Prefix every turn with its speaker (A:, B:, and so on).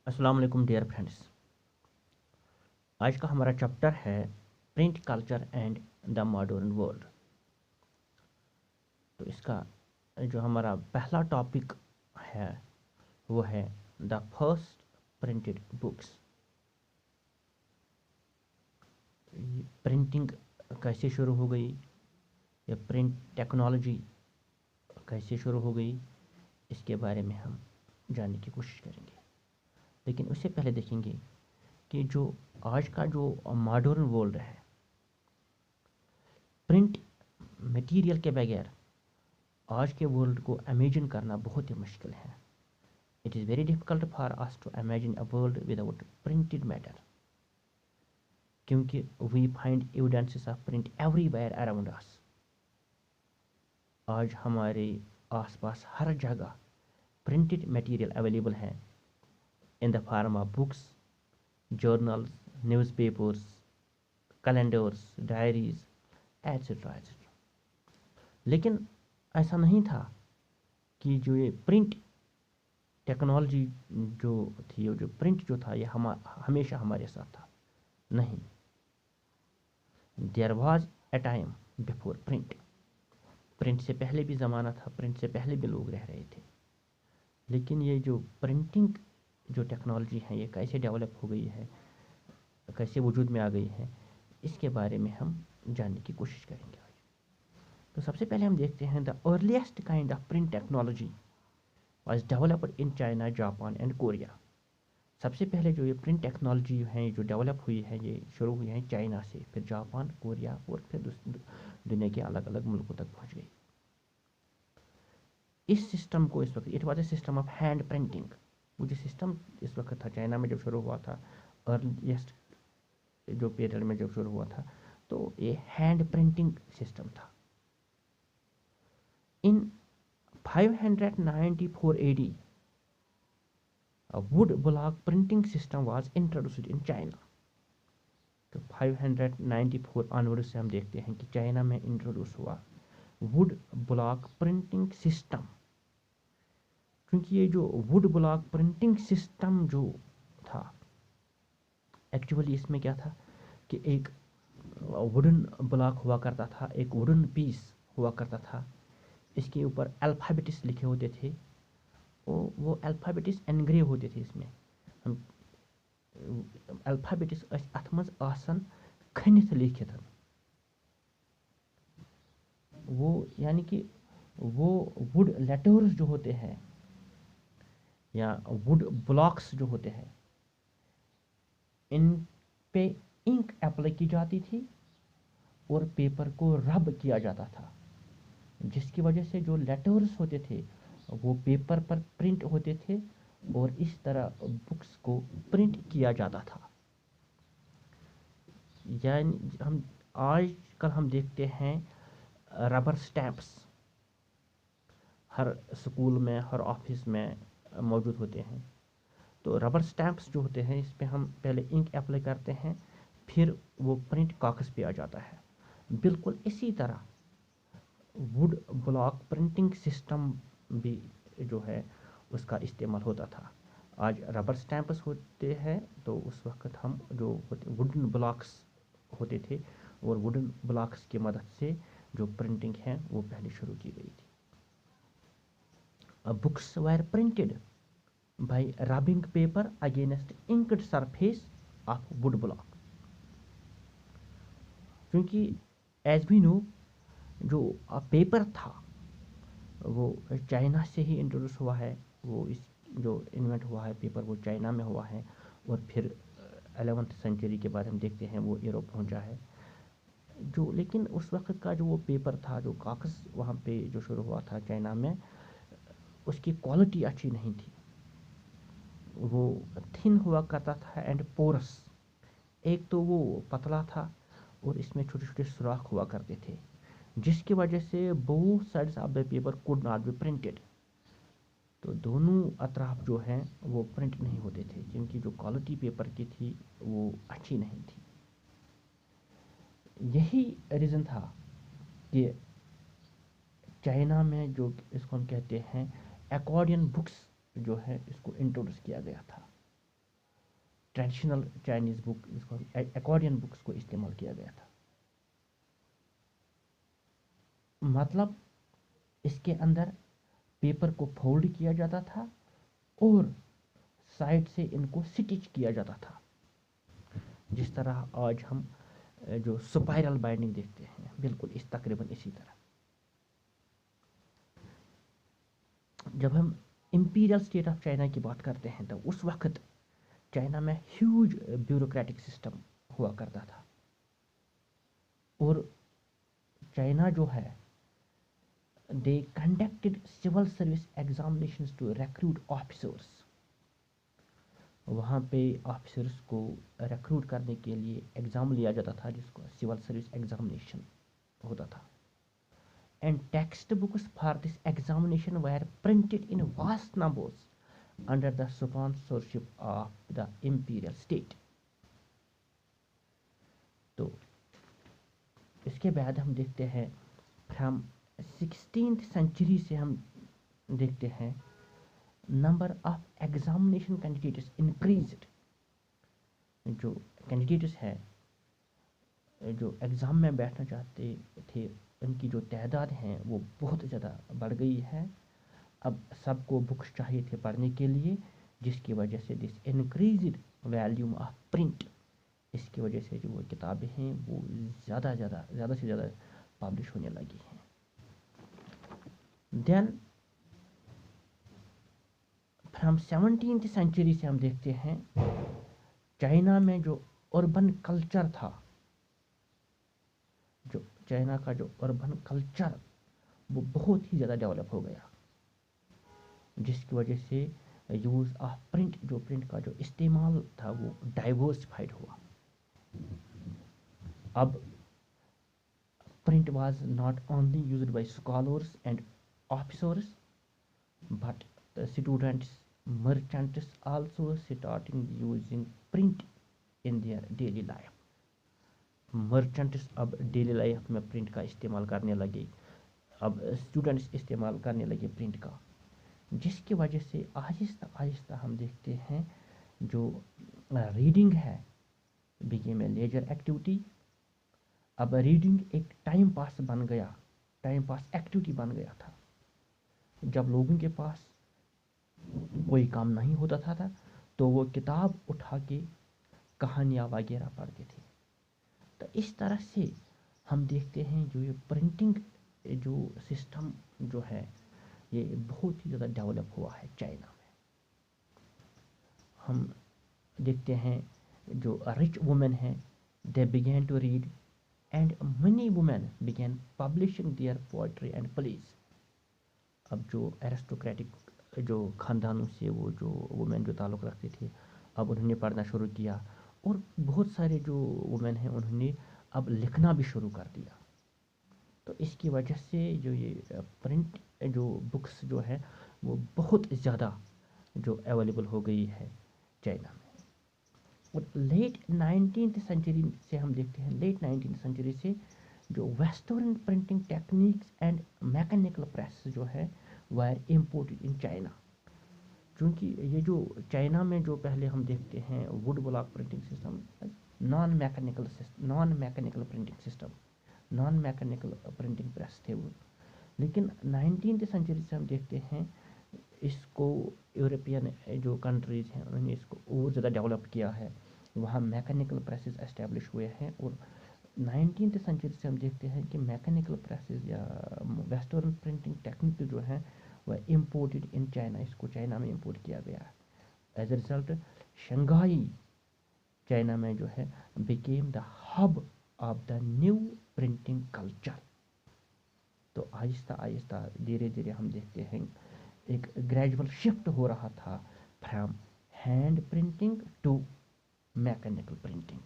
A: अस्सलाम वालेकुम dear friends. आज का हमारा चैप्टर है print culture and the modern world. तो इसका जो हमारा पहला टॉपिक है वो है the first printed books. Printing कैसे शुरू हो गई, या प्रिंट टेक्नोलॉजी कैसे शुरू हो गई, इसके बारे में हम जानने की कोशिश करेंगे। लेकिन उससे पहले देखेंगे कि जो आज का जो मॉडर्न वर्ल्ड है, प्रिंट मटेरियल के बगैर आज के वर्ल्ड को इमेजिन करना बहुत ही मुश्किल है। It is very difficult for us to imagine a world without printed matter, क्योंकि we find evidences of print everywhere around us. आज हमारे आसपास हर जगह प्रिंटेड मटेरियल अवेलेबल है in the form of books, journals, newspapers, calendars, diaries, etcetera etcetera. लेकिन ऐसा नहीं था कि जो ये प्रिंट टेक्नोलॉजी जो थी, जो प्रिंट जो था, ये हमेशा हमारे साथ था। नहीं, there was a time before print. Print से पहले भी ज़माना था, प्रिंट से पहले भी लोग रह रहे थे। लेकिन ये जो प्रिंटिंग जो टेक्नोलॉजी है, ये कैसे डेवलप हो गई है, कैसे वजूद में आ गई है, इसके बारे में हम जानने की कोशिश करेंगे आज। तो सबसे पहले हम देखते हैं the earliest kind of print technology was developed in China, Japan and Korea. सबसे पहले जो ये प्रिंट टेक्नोलॉजी है जो डेवलप हुई है, ये शुरू हुई है चाइना से, फिर जापान, कोरिया और फिर दुनिया के अलग अलग मुल्कों तक पहुंच गई। इस सिस्टम को इस वक्त it was a system of hand printing. वो जो सिस्टम इस वक्त था चाइना में जब शुरू हुआ था, अर्लीस्ट जो पीरियड में जब शुरू हुआ था, तो ये हैंड प्रिंटिंग सिस्टम था। इन 594 AD a wood block printing system was introduced in China। तो 594 ऑनवर्ड से हम देखते हैं कि चाइना में इंट्रोड्यूस हुआ वुड ब्लॉक प्रिंटिंग सिस्टम। क्योंकि ये जो वुड ब्लॉक प्रिंटिंग सिस्टम जो था, एक्चुअली इसमें क्या था कि एक वुडन ब्लॉक हुआ करता था, एक वुडन पीस हुआ करता था, इसके ऊपर अल्फ़ाबेट्स लिखे होते थे, वो अल्फ़ाबेट्स एनग्रेव होते थे इसमें। हम अल्फ़ाबेट्स अथ मज आसन खनित लिखित, वो यानी कि वो वुड लेटर्स जो होते हैं या वुड ब्लॉक्स जो होते हैं, इन पे इंक अप्लाई की जाती थी और पेपर को रब किया जाता था, जिसकी वजह से जो लेटर्स होते थे वो पेपर पर प्रिंट होते थे और इस तरह बुक्स को प्रिंट किया जाता था। यानी हम आज कल हम देखते हैं रबर स्टैम्प्स हर स्कूल में, हर ऑफिस में मौजूद होते हैं। तो रबर स्टैम्प्स जो होते हैं, इस पे हम पहले इंक अप्लाई करते हैं, फिर वो प्रिंट कागज़ पे आ जाता है। बिल्कुल इसी तरह वुड ब्लॉक प्रिंटिंग सिस्टम भी जो है उसका इस्तेमाल होता था। आज रबर स्टैम्प्स होते हैं, तो उस वक्त हम जो वुडन ब्लॉक्स होते थे, और वुडन ब्लॉक्स की मदद से जो प्रिंटिंग है वो पहले शुरू की गई थी। Books were printed by rubbing paper against inked surface of wood block। क्योंकि एज भी नो जो पेपर था वो चाइना से ही इंट्रोड्यूस हुआ है, वो इस जो इन्वेंट हुआ है पेपर वो चाइना में हुआ है, और फिर 11th सेंचुरी के बाद हम देखते हैं वो यूरोप पहुंचा है। जो लेकिन उस वक्त का जो वो पेपर था, जो कागज़ वहाँ पे जो शुरू हुआ था चाइना में, उसकी क्वालिटी अच्छी नहीं थी। वो थिन हुआ करता था एंड पोरस। एक तो वो पतला था और इसमें छोटे छोटे सुराख हुआ करते थे, जिसकी वजह से both sides of the paper could not be printed. तो दोनों अतराफ जो हैं वो प्रिंट नहीं होते थे, क्योंकि जो क्वालिटी पेपर की थी वो अच्छी नहीं थी। यही रीज़न था कि चाइना में जो इसको हम कहते हैं एकॉर्डियन बुक्स जो है इसको इंट्रोड्यूस किया गया था। ट्रेडिशनल चाइनीज़ बुक जिसको एकॉर्डियन बुक्स को इस्तेमाल किया गया था। मतलब इसके अंदर पेपर को फोल्ड किया जाता था और साइड से इनको स्टिच किया जाता था, जिस तरह आज हम जो स्पाइरल बाइंडिंग देखते हैं, बिल्कुल इस तकरीबन इसी तरह। जब हम इंपीरियल स्टेट ऑफ चाइना की बात करते हैं तो उस वक्त चाइना में ह्यूज ब्यूरोक्रेटिक सिस्टम हुआ करता था, और चाइना जो है they conducted civil service examinations to recruit officers. वहाँ पे ऑफिसर्स को रिक्रूट करने के लिए एग्ज़ाम लिया जाता था, जिसको सिविल सर्विस एग्जामिनेशन होता था। And textbooks for this examination were printed in vast numbers under the sponsorship of the imperial state. तो इसके बाद हम देखते हैं फ्रॉम 16th सेंचुरी से हम देखते हैं number of examination candidates increased. जो कैंडिडेट्स हैं जो एग्ज़ाम में बैठना चाहते थे, उनकी जो तादाद हैं वो बहुत ज़्यादा बढ़ गई है। अब सबको बुक्स चाहिए थे पढ़ने के लिए, जिसकी वजह से this increased volume of print, इसकी वजह से जो वो किताबें हैं वो ज़्यादा से ज़्यादा पब्लिश होने लगी हैं। देन फ्रॉम 17th सेंचुरी से हम देखते हैं चाइना में जो अर्बन कल्चर था, जो चाइना का जो अर्बन कल्चर वो बहुत ही ज़्यादा डेवलप हो गया, जिसकी वजह से यूज़ ऑफ प्रिंट, जो प्रिंट का जो इस्तेमाल था वो डाइवर्सिफाइड हुआ। अब print was not only used by scholars and officers but students merchants also starting using print in their daily life. Merchants अब डेली लाइफ में प्रिंट का इस्तेमाल करने लगे, अब स्टूडेंट्स इस्तेमाल करने लगे प्रिंट का, जिसकी वजह से आहिस्ता आहिस्ता हम देखते हैं जो रीडिंग है बिकेम ए लेजर एक्टिविटी। अब रीडिंग एक टाइम पास बन गया, टाइम पास एक्टिविटी बन गया था। जब लोगों के पास कोई काम नहीं होता था तो वो किताब उठा के कहानियाँ वगैरह पढ़ते थे। तो इस तरह से हम देखते हैं जो ये प्रिंटिंग जो सिस्टम जो है ये बहुत ही ज़्यादा डेवलप हुआ है चाइना में। हम देखते हैं जो रिच वुमेन हैं they begin to read and many women begin publishing their poetry and plays. अब जो एरिस्टोक्रेटिक जो ख़ानदानों से वो जो वुमेन जो ताल्लुक़ रखते थे, अब उन्होंने पढ़ना शुरू किया, और बहुत सारे जो वुमेन हैं उन्होंने अब लिखना भी शुरू कर दिया। तो इसकी वजह से जो ये प्रिंट जो बुक्स जो है वो बहुत ज़्यादा जो अवेलेबल हो गई है चाइना में। और लेट 19th सेंचुरी से हम देखते हैं, लेट 19th सेंचुरी से जो western printing techniques and mechanical press जो है वायर इम्पोर्टेड इन चाइना। क्योंकि ये जो चाइना में जो पहले हम देखते हैं would block printing system, non mechanical printing system, non mechanical printing press थे वो। लेकिन 19th सेंचुरी से हम देखते हैं इसको यूरोपियन जो कंट्रीज़ हैं उन्होंने इसको और ज़्यादा डेवलप किया है, वहाँ मैकेनिकल प्रेसेस एस्टेब्लिश हुए हैं। और 19th सेंचुरी से हम देखते हैं कि मैकेनिकल प्रेसेस या वेस्टर्न प्रिंटिंग टेक्निक जो हैं वह इम्पोर्टेड इन चाइना, इसको चाइना में इम्पोर्ट किया गया है। As a result Shanghai China में जो है became the hub of the new printing culture. तो आहिस्ता आहिस्ता धीरे धीरे हम देखते हैं एक ग्रेजुअल शिफ्ट हो रहा था from hand printing to mechanical printing.